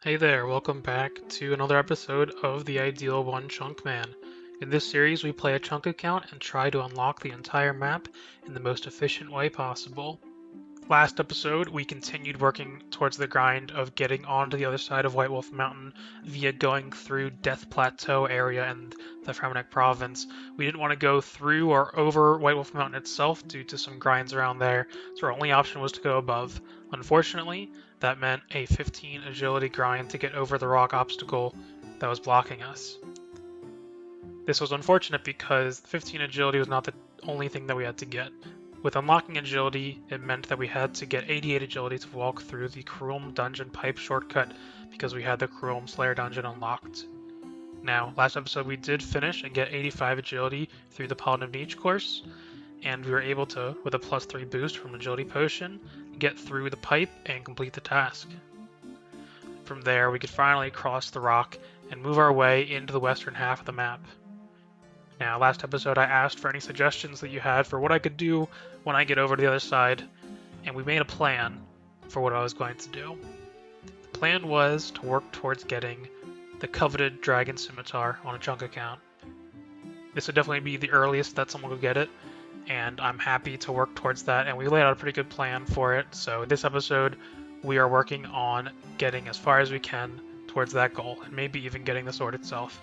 Hey there, welcome back to another episode of the Ideal OneChunkMan. In this series, we play a chunk account and try to unlock the entire map in the most efficient way possible. Last episode, we continued working towards the grind of getting onto the other side of White Wolf Mountain via going through Death Plateau area and the Fremennik province. We didn't want to go through or over White Wolf Mountain itself due to some grinds around there, so our only option was to go above. Unfortunately, that meant a 15 agility grind to get over the rock obstacle that was blocking us. This was unfortunate because 15 agility was not the only thing that we had to get. With unlocking agility, it meant that we had to get 88 agility to walk through the Cruelm dungeon pipe shortcut because we had the Cruelm Slayer dungeon unlocked. Now, last episode we did finish and get 85 agility through the Paladin of Niche course, and we were able to, with a +3 boost from agility potion, get through the pipe and complete the task. From there, we could finally cross the rock and move our way into the western half of the map. Now, last episode I asked for any suggestions that you had for what I could do when I get over to the other side, and we made a plan for what I was going to do. The plan was to work towards getting the coveted Dragon Scimitar on a chunk account. This would definitely be the earliest that someone would get it, and I'm happy to work towards that, and we laid out a pretty good plan for it. So this episode, we are working on getting as far as we can towards that goal, and maybe even getting the sword itself.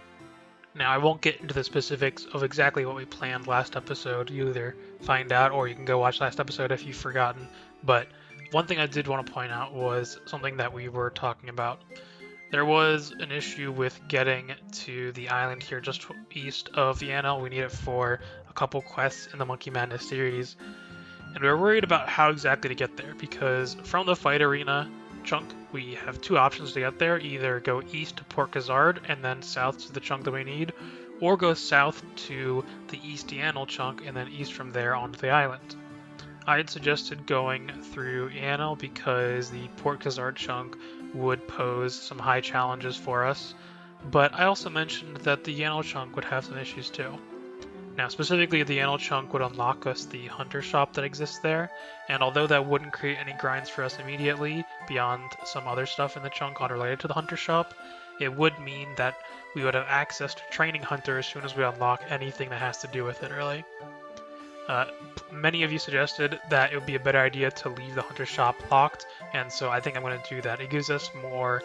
Now, I won't get into the specifics of exactly what we planned last episode. You either find out or you can go watch last episode if you've forgotten. But one thing I did want to point out was something that we were talking about. There was an issue with getting to the island here just east of Vienna. We need it for a couple quests in the Monkey Madness series. And we were worried about how exactly to get there because from the fight arena chunk, we have two options to get there. Either go east to Port Khazard and then south to the chunk that we need, or go south to the East Yanel chunk and then east from there onto the island. I had suggested going through Yanel because the Port Khazard chunk would pose some high challenges for us, but I also mentioned that the Yanel chunk would have some issues too. Now, specifically, the Yanel chunk would unlock us the hunter shop that exists there, and although that wouldn't create any grinds for us immediately, beyond some other stuff in the chunk unrelated to the hunter shop, it would mean that we would have access to training hunter as soon as we unlock anything that has to do with it, really. Many of you suggested that it would be a better idea to leave the hunter shop locked, and so I think I'm going to do that. It gives us more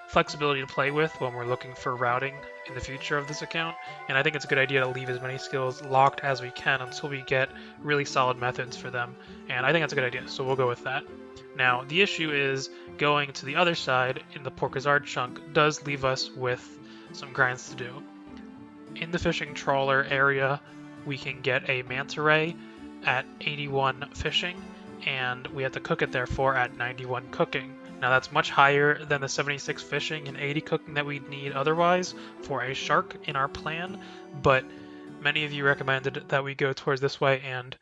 flexibility to play with when we're looking for routing in the future of this account, and I think it's a good idea to leave as many skills locked as we can until we get really solid methods for them, and I think that's a good idea, so we'll go with that. Now, the issue is going to the other side in the Port Khazard chunk does leave us with some grinds to do. In the fishing trawler area, we can get a manta ray at 81 fishing, and we have to cook it therefore at 91 cooking. Now that's much higher than the 76 fishing and 80 cooking that we'd need otherwise for a shark in our plan, but many of you recommended that we go towards this way, and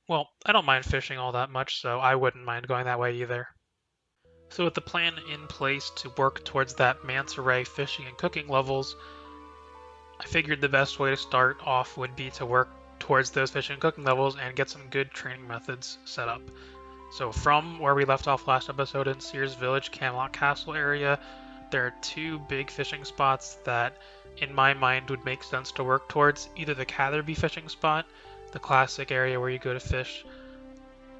well, I don't mind fishing all that much, so I wouldn't mind going that way either. So with the plan in place to work towards that manta ray fishing and cooking levels, I figured the best way to start off would be to work towards those fishing and cooking levels and get some good training methods set up. So from where we left off last episode in Sears Village, Camelot Castle area, there are two big fishing spots that in my mind would make sense to work towards. Either the Catherby fishing spot, the classic area where you go to fish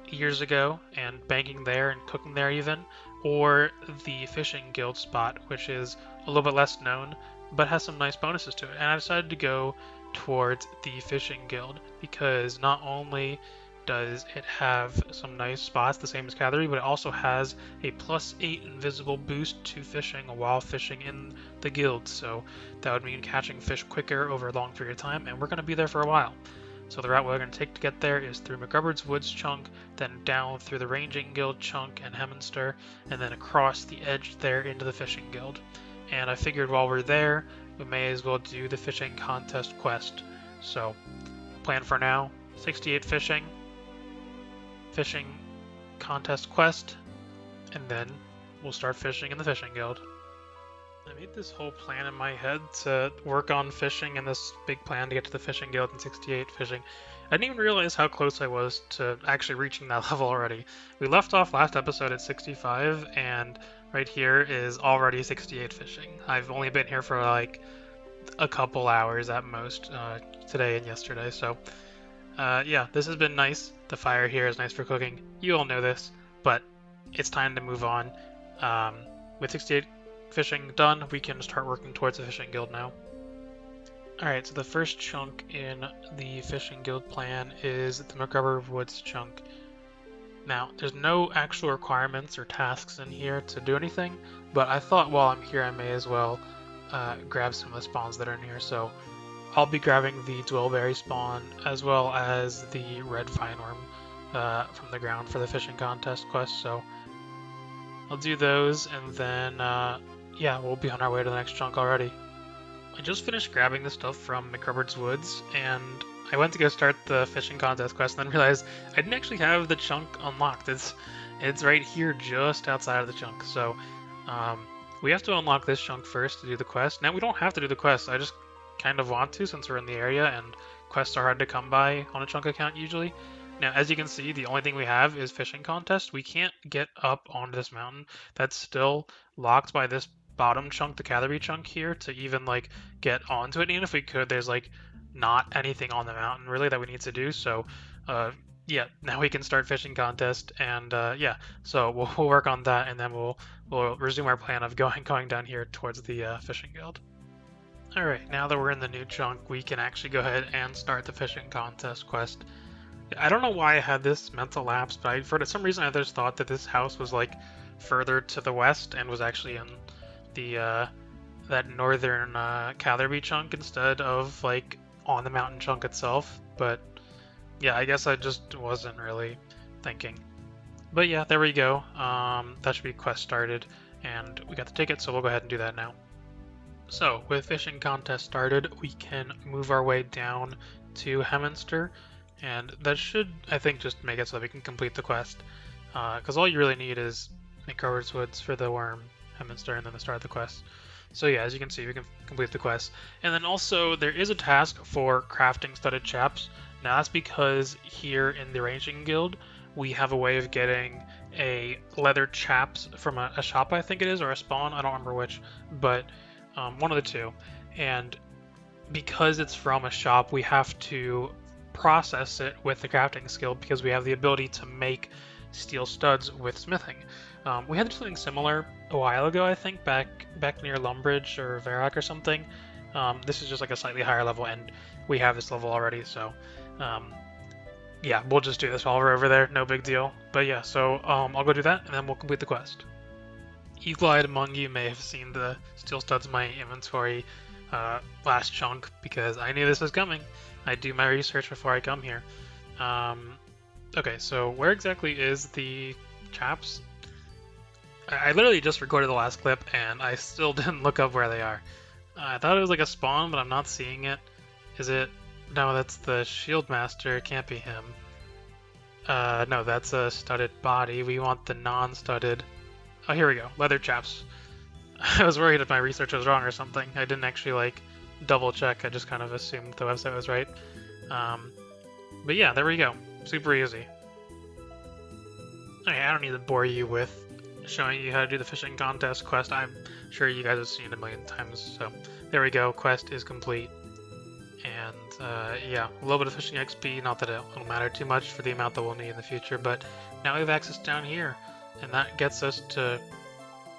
years ago and banking there and cooking there even, or the fishing guild spot, which is a little bit less known but has some nice bonuses to it. And I decided to go towards the fishing guild because not only does it have some nice spots, the same as Catherby, but it also has a +8 invisible boost to fishing while fishing in the guild. So that would mean catching fish quicker over a long period of time, and we're going to be there for a while. So the route we're going to take to get there is through McGubbard's Woods chunk, then down through the Ranging Guild chunk and Heminster, and then across the edge there into the Fishing Guild. And I figured while we're there, we may as well do the fishing contest quest. So, plan for now, 68 fishing contest quest, and then we'll start fishing in the Fishing Guild. I made this whole plan in my head to work on fishing and this big plan to get to the fishing guild in 68 fishing. I didn't even realize how close I was to actually reaching that level already. We left off last episode at 65, and right here is already 68 fishing. I've only been here for like a couple hours at most, today and yesterday, so yeah, this has been nice. The fire here is nice for cooking. You all know this, but it's time to move on. Um, with 68 fishing done, we can start working towards the fishing guild now. Alright, so the first chunk in the fishing guild plan is the McRubber Woods chunk. Now, there's no actual requirements or tasks in here to do anything, but I thought while I'm here I may as well grab some of the spawns that are in here. So I'll be grabbing the Dwellberry spawn as well as the red vine worm from the ground for the fishing contest quest. So I'll do those, and then yeah, we'll be on our way to the next chunk already. I just finished grabbing the stuff from McRubber's Woods, and I went to go start the fishing contest quest, and then realized I didn't actually have the chunk unlocked. It's right here, just outside of the chunk. So we have to unlock this chunk first to do the quest. Now we don't have to do the quest. I just kind of want to since we're in the area, and quests are hard to come by on a chunk account usually. Now, as you can see, the only thing we have is fishing contest. We can't get up onto this mountain. That's still locked by this bottom chunk, the Catherby chunk here, to even like get onto it. And even if we could, there's like not anything on the mountain really that we need to do. So yeah, now we can start fishing contest, and yeah, so we'll work on that, and then we'll resume our plan of going down here towards the fishing guild. Alright, now that we're in the new chunk, we can actually go ahead and start the fishing contest quest. I don't know why I had this mental lapse, but for some reason I just thought that this house was like further to the west and was actually in the that northern Catherby chunk instead of like on the mountain chunk itself. But yeah, I guess I just wasn't really thinking. But yeah, there we go. That should be quest started, and we got the ticket, so we'll go ahead and do that now. So with fishing contest started, we can move our way down to Hemminster. And that should, I think, just make it so that we can complete the quest. Because all you really need is McRubber's Woods for the worm, Hemminster, and then the start of the quest. So yeah, as you can see, we can complete the quest. And then also, there is a task for crafting studded chaps. Now that's because here in the Ranging Guild, we have a way of getting a leather chaps from a shop, I think it is, or a spawn, I don't remember which, but one of the two. And because it's from a shop, we have to process it with the crafting skill because we have the ability to make steel studs with smithing. We had something similar a while ago, I think, back near Lumbridge or Varrock or something. This is just like a slightly higher level, and we have this level already, so yeah, we'll just do this while we're over there, no big deal. But yeah, so I'll go do that, and then we'll complete the quest. Eagle-eyed among you may have seen the steel studs in my inventory last chunk because I knew this was coming. I do my research before I come here. Okay, so where exactly is the chaps? I literally just recorded the last clip and I still didn't look up where they are. I thought it was like a spawn, but I'm not seeing it. Is it? No, that's the shield master. It can't be him. No, that's a studded body. We want the non-studded. Oh, here we go. Leather chaps. I was worried if my research was wrong or something. I didn't actually like double check. I just kind of assumed the website was right. But yeah, there we go. Super easy. Okay, I don't need to bore you with showing you how to do the fishing contest quest. I'm sure you guys have seen it a million times. So there we go. Quest is complete. And yeah, a little bit of fishing XP. Not that it'll matter too much for the amount that we'll need in the future. But now we have access down here. And that gets us to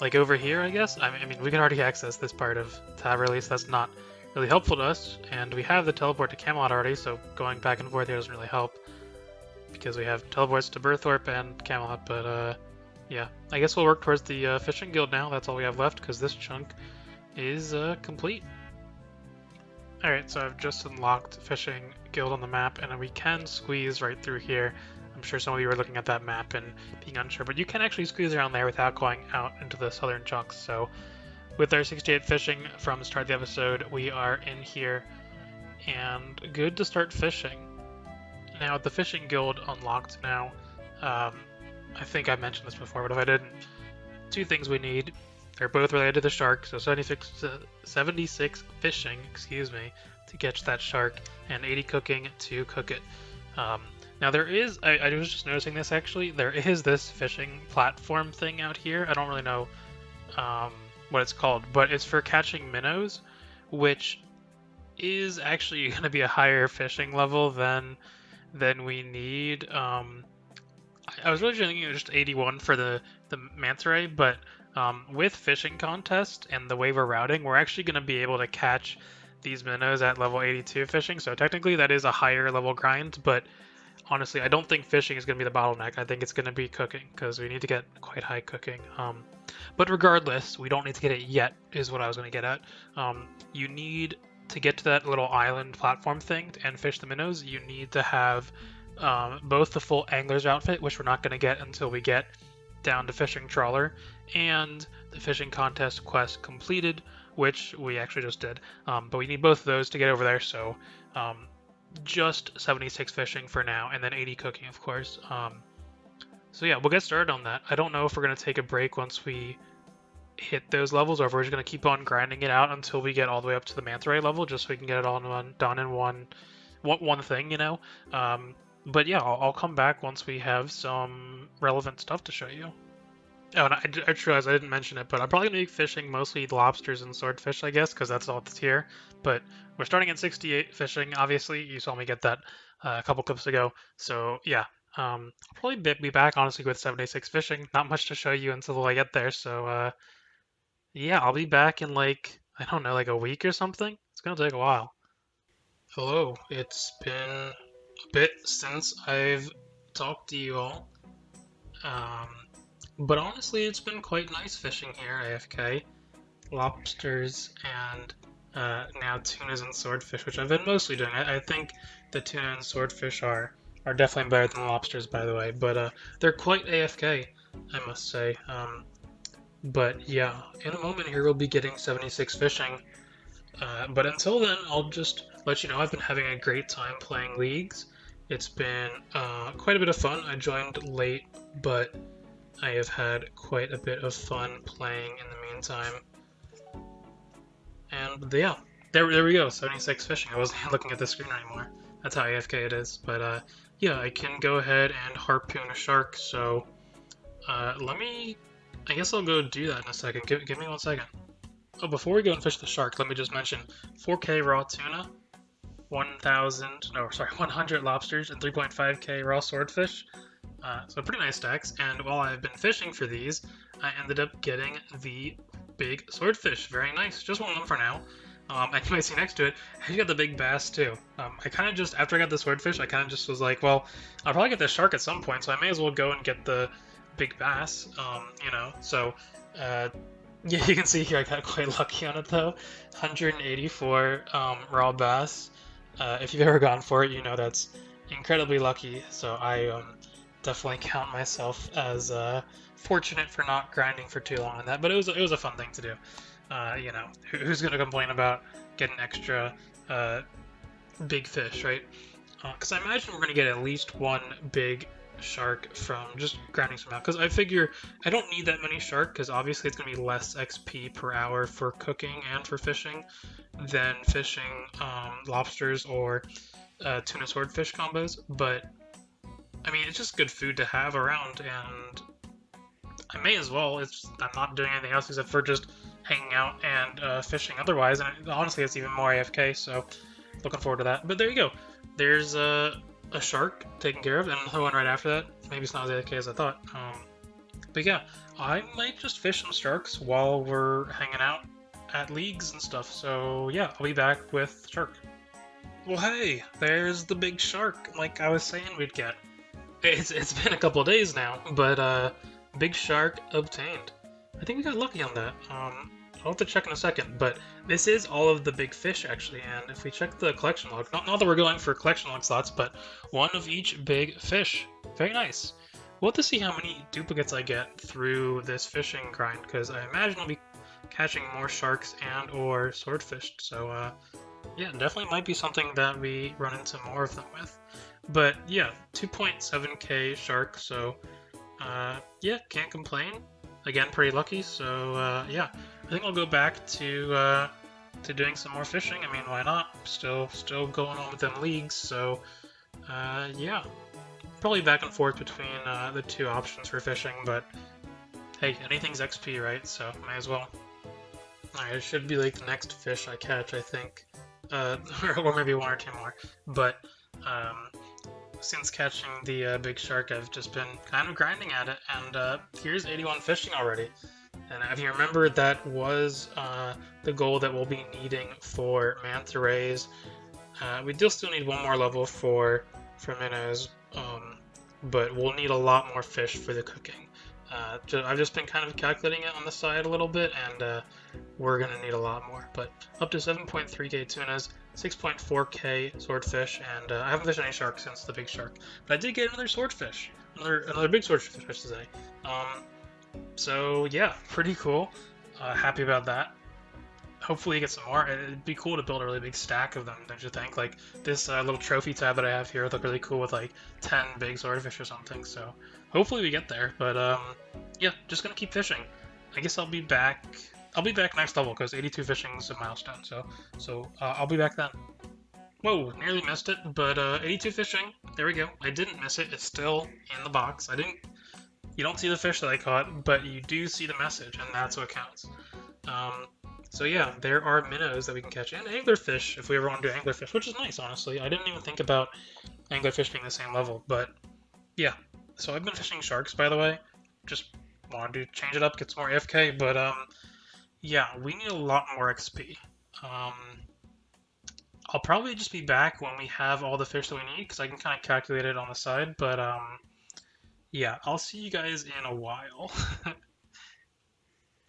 like over here, I guess. I mean, we can already access this part of tab release. That's not really helpful to us, and we have the teleport to Camelot already, so going back and forth here doesn't really help because we have teleports to Berthorpe and Camelot. But yeah, I guess we'll work towards the fishing guild now. That's all we have left because this chunk is complete. Alright, so I've just unlocked fishing guild on the map, and we can squeeze right through here. I'm sure some of you are looking at that map and being unsure, but you can actually squeeze around there without going out into the southern chunks. So with our 68 fishing from the start of the episode, we are in here and good to start fishing. Now, the fishing guild unlocked now. I think I mentioned this before, but if I didn't, two things we need they're both related to the shark, so 76 fishing, excuse me, to catch that shark, and 80 cooking to cook it. Um, Now there is, I was just noticing this actually, there is this fishing platform thing out here. I don't really know um, what it's called, but it's for catching minnows, which is actually going to be a higher fishing level than we need. I was really thinking it was just 81 for the manta ray, but with fishing contest and the way we're routing, we're actually going to be able to catch these minnows at level 82 fishing. So technically that is a higher level grind, but honestly, I don't think fishing is going to be the bottleneck. I think it's going to be cooking because we need to get quite high cooking. But regardless, we don't need to get it yet, is what I was going to get at. You need to get to that little island platform thing and fish the minnows. You need to have both the full angler's outfit, which we're not going to get until we get down to fishing trawler, and the fishing contest quest completed, which we actually just did. But we need both of those to get over there, so just 76 fishing for now, and then 80 cooking, of course. So yeah, we'll get started on that. I don't know if we're going to take a break once we hit those levels, or if we're just going to keep on grinding it out until we get all the way up to the manta ray level, just so we can get it all done in one thing, you know? But yeah, I'll come back once we have some relevant stuff to show you. Oh, and I just realized I didn't mention it, but I'm probably going to be fishing mostly lobsters and swordfish, I guess, because that's all that's here. But we're starting at 68 fishing, obviously. You saw me get that a couple clips ago. So, yeah, I'll probably be back, honestly, with 76 fishing. Not much to show you until I get there. So, yeah, I'll be back in, like, I don't know, like a week or something. It's going to take a while. Hello, it's been a bit since I've talked to you all. Um, but honestly, it's been quite nice fishing here, AFK. Lobsters and now tunas and swordfish, which I've been mostly doing. I think the tuna and swordfish are definitely better than lobsters, by the way, but they're quite AFK, I must say. But yeah, in a moment here we'll be getting 76 fishing. But until then, I'll just let you know I've been having a great time playing leagues. It's been quite a bit of fun. I joined late, but I have had quite a bit of fun playing in the meantime. And yeah, there we go, 76 fishing. I wasn't looking at the screen anymore. That's how AFK it is. But yeah, I can go ahead and harpoon a shark, so I guess I'll go do that in a second. Give me 1 second. Oh, before we go and fish the shark, let me just mention 4K raw tuna, 100 lobsters, and 3.5K raw swordfish. So pretty nice stacks. And while I've been fishing for these, I ended up getting the big swordfish. Very nice. Just one of them for now. And you might see next to it, I got the big bass too. I kind of just, after I got the swordfish, I kind of just was like, well, I'll probably get the shark at some point, so I may as well go and get the big bass, you know. So, yeah, you can see here I got quite lucky on it though. 184 raw bass. If you've ever gone for it, you know that's incredibly lucky. So I definitely count myself as fortunate for not grinding for too long on that. But it was a fun thing to do. You know, who's gonna complain about getting extra big fish, right? Because I imagine we're gonna get at least one big shark from just grinding some out. Because I figure I don't need that many shark, because obviously it's gonna be less XP per hour for cooking and for fishing than fishing lobsters or tuna swordfish combos. But I mean, it's just good food to have around, and I may as well. I'm not doing anything else except for just hanging out and fishing otherwise, and honestly, it's even more AFK, so looking forward to that. But there you go. There's a shark taken care of, and another one right after that. Maybe it's not as AFK as I thought. But yeah, I might just fish some sharks while we're hanging out at leagues and stuff, so yeah, I'll be back with shark. Well, hey, there's the big shark, like I was saying we'd get. It's been a couple of days now, but big shark obtained. I think we got lucky on that. I'll have to check in a second, but this is all of the big fish actually, and if we check the collection log, not that we're going for collection log slots, but one of each big fish. Very nice. We'll have to see how many duplicates I get through this fishing grind, because I imagine I'll be catching more sharks and or swordfish, so yeah, definitely might be something that we run into more of them with. But yeah, 2.7k shark, so yeah, can't complain. again, pretty lucky. So yeah, I think I'll go back to doing some more fishing. I mean, why not? Still going on with them leagues. So yeah, probably back and forth between the two options for fishing. But hey, anything's XP, right? So might as well. Alright, it should be like the next fish I catch, I think. Or maybe one or two more. But um, since catching the big shark, I've just been kind of grinding at it, and here's 81 fishing already. And if you remember, that was the goal that we'll be needing for manta rays. We still need one more level for minnows, but we'll need a lot more fish for the cooking. I've just been kind of calculating it on the side a little bit, and we're gonna need a lot more. But up to 7.3k tunas, 6.4k swordfish, and I haven't fished any sharks since the big shark. But I did get another swordfish, another big swordfish, I should say. So yeah, pretty cool. Happy about that. Hopefully get some more. It'd be cool to build a really big stack of them, don't you think? Like this little trophy tab that I have here would look really cool with like 10 big swordfish or something. So hopefully we get there. But yeah, just gonna keep fishing. I guess I'll be back. I'll be back next level because 82 fishing is a milestone. So I'll be back then. Whoa, nearly missed it, but 82 fishing. There we go. I didn't miss it. It's still in the box. I didn't. You don't see the fish that I caught, but you do see the message, and that's what counts. So yeah, there are minnows that we can catch, and anglerfish if we ever want to do anglerfish, which is nice, honestly. I didn't even think about anglerfish being the same level, but yeah. So I've been fishing sharks, by the way. Just wanted to change it up, get some more AFK, but yeah, we need a lot more XP. I'll probably just be back when we have all the fish that we need, because I can kind of calculate it on the side, but yeah, I'll see you guys in a while.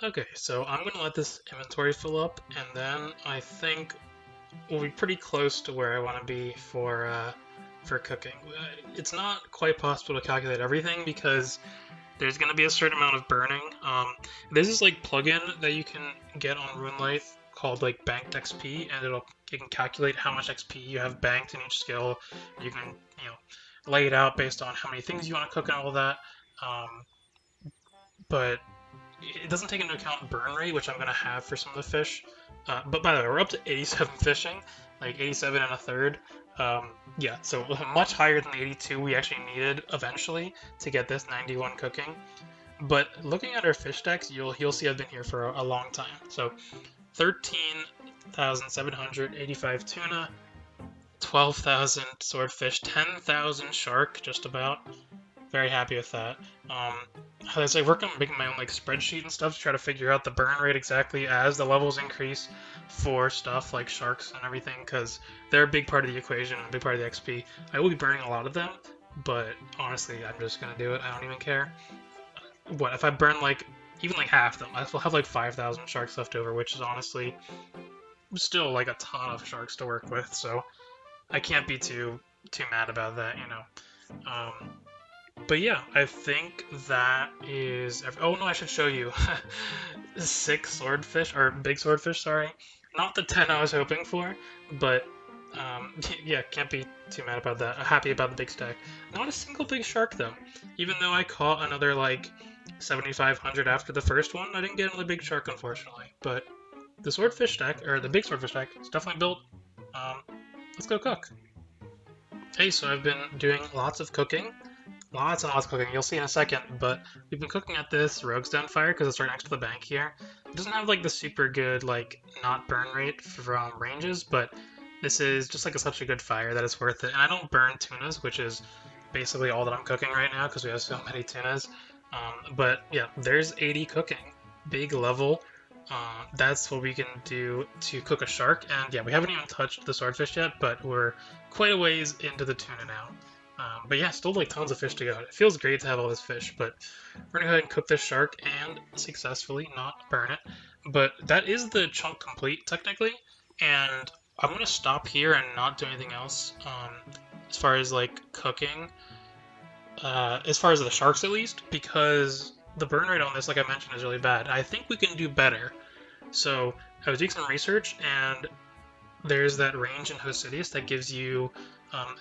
Okay, so I'm going to let this inventory fill up, and then I think we'll be pretty close to where I want to be for cooking. It's not quite possible to calculate everything because there's going to be a certain amount of burning. There's this like plugin that you can get on RuneLight called like Banked XP, and it can calculate how much XP you have banked in each skill. You can lay it out based on how many things you want to cook and all of that. But it doesn't take into account burn rate, which I'm going to have for some of the fish. But by the way, we're up to 87 fishing, like 87 and a third. Yeah, so much higher than the 82 we actually needed eventually to get this 91 cooking. But looking at our fish stacks, you'll see I've been here for a long time. So 13,785 tuna, 12,000 swordfish, 10,000 shark, just about. Very happy with that. As I work on making my own like spreadsheet and stuff to try to figure out the burn rate exactly as the levels increase for stuff like sharks and everything, because they're a big part of the equation and a big part of the XP. I will be burning a lot of them, but honestly, I'm just gonna do it. I don't even care. What if I burn like even like half them? I still have like 5,000 sharks left over, which is honestly still like a ton of sharks to work with. So I can't be too mad about that, But yeah, I think that is. Oh no, I should show you 6 swordfish or big swordfish. Sorry, not the 10 I was hoping for, but yeah, can't be too mad about that. Happy about the big stack. Not a single big shark though. Even though I caught another like 7,500 after the first one, I didn't get another big shark unfortunately. But the swordfish stack or the big swordfish stack is definitely built. Let's go cook. Hey, so I've been doing lots of cooking. Lots and lots of cooking. You'll see in a second, but we've been cooking at this roguestone fire because it's right next to the bank here. It doesn't have like the super good like not burn rate from ranges, but this is just like such a good fire that it's worth it. And I don't burn tunas, which is basically all that I'm cooking right now because we have so many tunas. But yeah, there's 80 cooking, big level. That's what we can do to cook a shark. And yeah, we haven't even touched the swordfish yet, but we're quite a ways into the tuna now. But yeah, still like tons of fish to go. It feels great to have all this fish, but we're gonna go ahead and cook this shark and successfully not burn it. But that is the chunk complete technically, and I'm gonna stop here and not do anything else as far as like cooking, as far as the sharks at least, because the burn rate on this, like I mentioned, is really bad. I think we can do better. So I was doing some research, and there's that range in Hosidius that gives you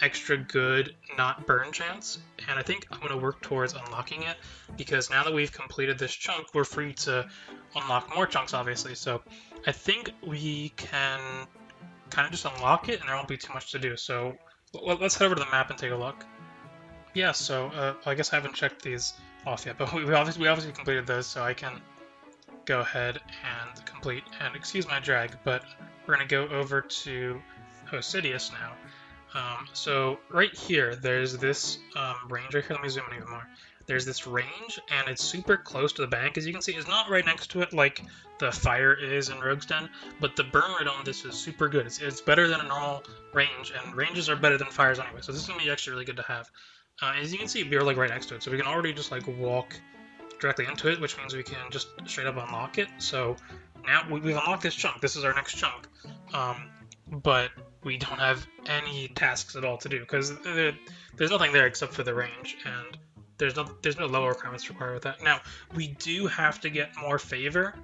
extra good not burn chance, and I think I'm going to work towards unlocking it, because now that we've completed this chunk, we're free to unlock more chunks, obviously, so I think we can kind of just unlock it, and there won't be too much to do, so let's head over to the map and take a look. Yeah, so I guess I haven't checked these off yet, but we obviously completed those, so I can go ahead and complete, and excuse my drag, but we're going to go over to Hosidius now. So right here, there's this range right here. Let me zoom in even more. There's this range, and it's super close to the bank. As you can see, it's not right next to it like the fire is in Rogue's Den, but the burn rate on this is super good. It's better than a normal range, and ranges are better than fires anyway, so this is going to be actually really good to have. As you can see, we're like right next to it, so we can already just like walk directly into it, which means we can just straight up unlock it. So now we've unlocked this chunk. This is our next chunk. But we don't have any tasks at all to do, because there's nothing there except for the range, and there's no level requirements required with that. Now, we do have to get more favor.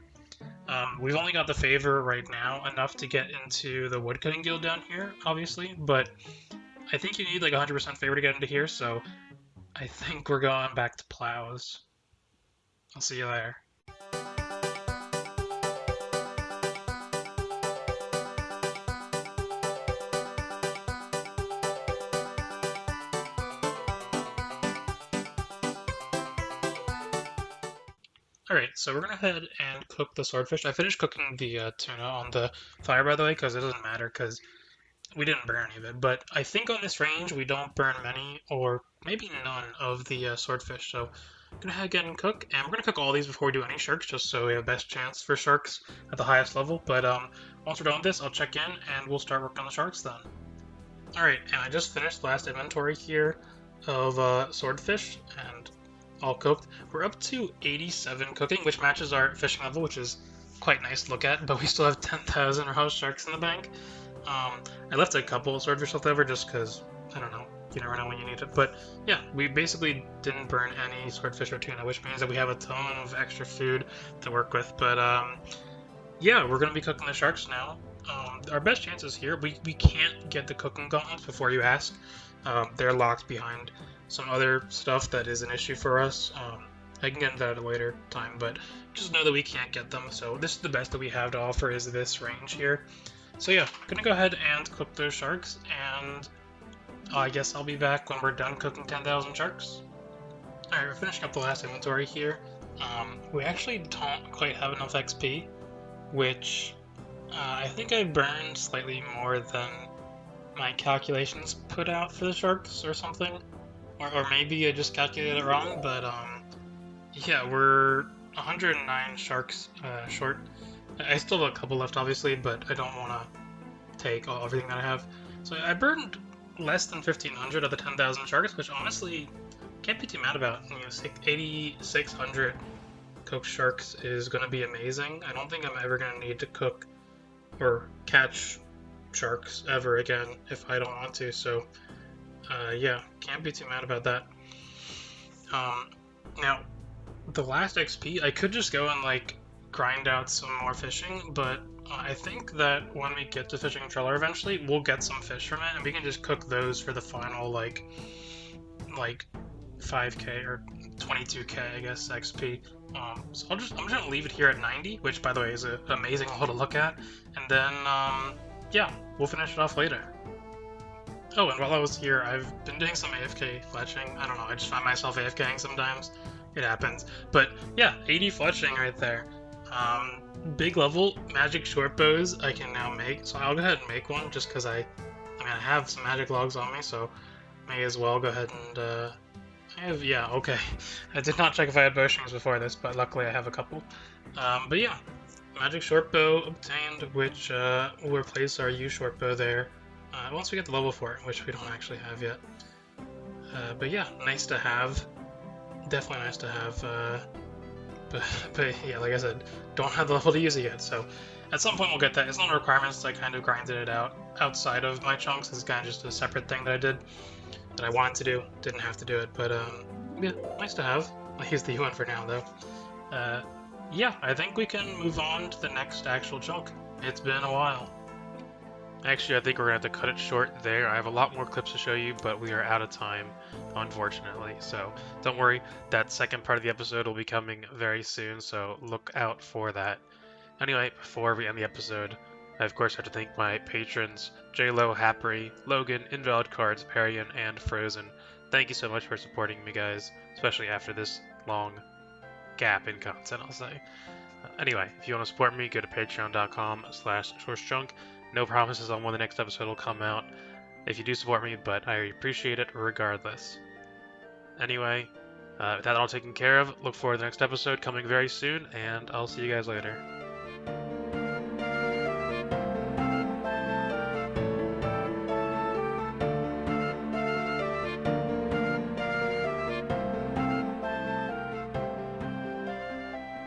We've only got the favor right now, enough to get into the woodcutting guild down here, obviously, but I think you need like 100% favor to get into here, so I think we're going back to plows. I'll see you there. Alright, so we're gonna head and cook the swordfish. I finished cooking the tuna on the fire, by the way, because it doesn't matter, because we didn't burn any of it. But I think on this range, we don't burn many, or maybe none, of the swordfish. So I'm gonna head again and cook, and we're gonna cook all these before we do any sharks, just so we have best chance for sharks at the highest level. But once we're done with this, I'll check in, and we'll start working on the sharks then. Alright, and I just finished the last inventory here of swordfish, and all cooked. We're up to 87 cooking, which matches our fishing level, which is quite nice to look at, but we still have 10,000 house sharks in the bank. I left a couple of swordfish left over just because, I don't know, you never know when you need it. But yeah, we basically didn't burn any swordfish or tuna, which means that we have a ton of extra food to work with. But yeah, we're going to be cooking the sharks now. Our best chances here, we can't get the cooking gauntlets before you ask. They're locked behind some other stuff that is an issue for us. I can get into that at a later time, but just know that we can't get them. So this is the best that we have to offer, is this range here. So yeah, gonna go ahead and cook those sharks, and I guess I'll be back when we're done cooking 10,000 sharks. Alright, we're finishing up the last inventory here. We actually don't quite have enough XP, which I think I burned slightly more than my calculations put out for the sharks or something. Or maybe I just calculated it wrong, but yeah, we're 109 sharks short. I still have a couple left, obviously, but I don't want to take everything that I have. So I burned less than 1,500 of the 10,000 sharks, which honestly can't be too mad about. You know, 8,600 cooked sharks is going to be amazing. I don't think I'm ever going to need to cook or catch sharks ever again if I don't want to, so yeah, can't be too mad about that. Now, the last XP, I could just go and like grind out some more fishing, but I think that when we get to fishing trawler eventually, we'll get some fish from it, and we can just cook those for the final like 5k or 22k, I guess, XP. So I'm just gonna leave it here at 90, which by the way is an amazing level to look at, and then yeah, we'll finish it off later. Oh, and while I was here, I've been doing some AFK fletching. I don't know, I just find myself AFKing sometimes. It happens. But yeah, 80 fletching right there. Big level magic short bows I can now make, so I'll go ahead and make one just because I have some magic logs on me, so may as well go ahead and yeah, okay. I did not check if I had bowstrings before this, but luckily I have a couple. But yeah, magic short bow obtained, which will replace our U short bow there once we get the level for it, which we don't actually have yet. But yeah, nice to have. Definitely nice to have. But yeah, like I said, don't have the level to use it yet, so at some point we'll get that. It's not a requirement, so I kind of grinded it out outside of my chunks. It's kind of just a separate thing that I did, that I wanted to do, didn't have to do it, but yeah, nice to have. I'll use the UN for now, though. Yeah, I think we can move on to the next actual chunk. It's been a while. Actually, I think we're gonna have to cut it short there. I have a lot more clips to show you, but we are out of time, unfortunately. So don't worry, that second part of the episode will be coming very soon, so look out for that. Anyway, before we end the episode, I of course have to thank my patrons, JLo, Hapri, Logan, Invalid Cards, Parian, and Frozen. Thank you so much for supporting me, guys, especially after this long gap in content, I'll say. Anyway, if you want to support me, go to patreon.com/sourcechunk. No promises on when the next episode will come out if you do support me, but I appreciate it regardless. Anyway, with that all taken care of, look forward to the next episode coming very soon, and I'll see you guys later.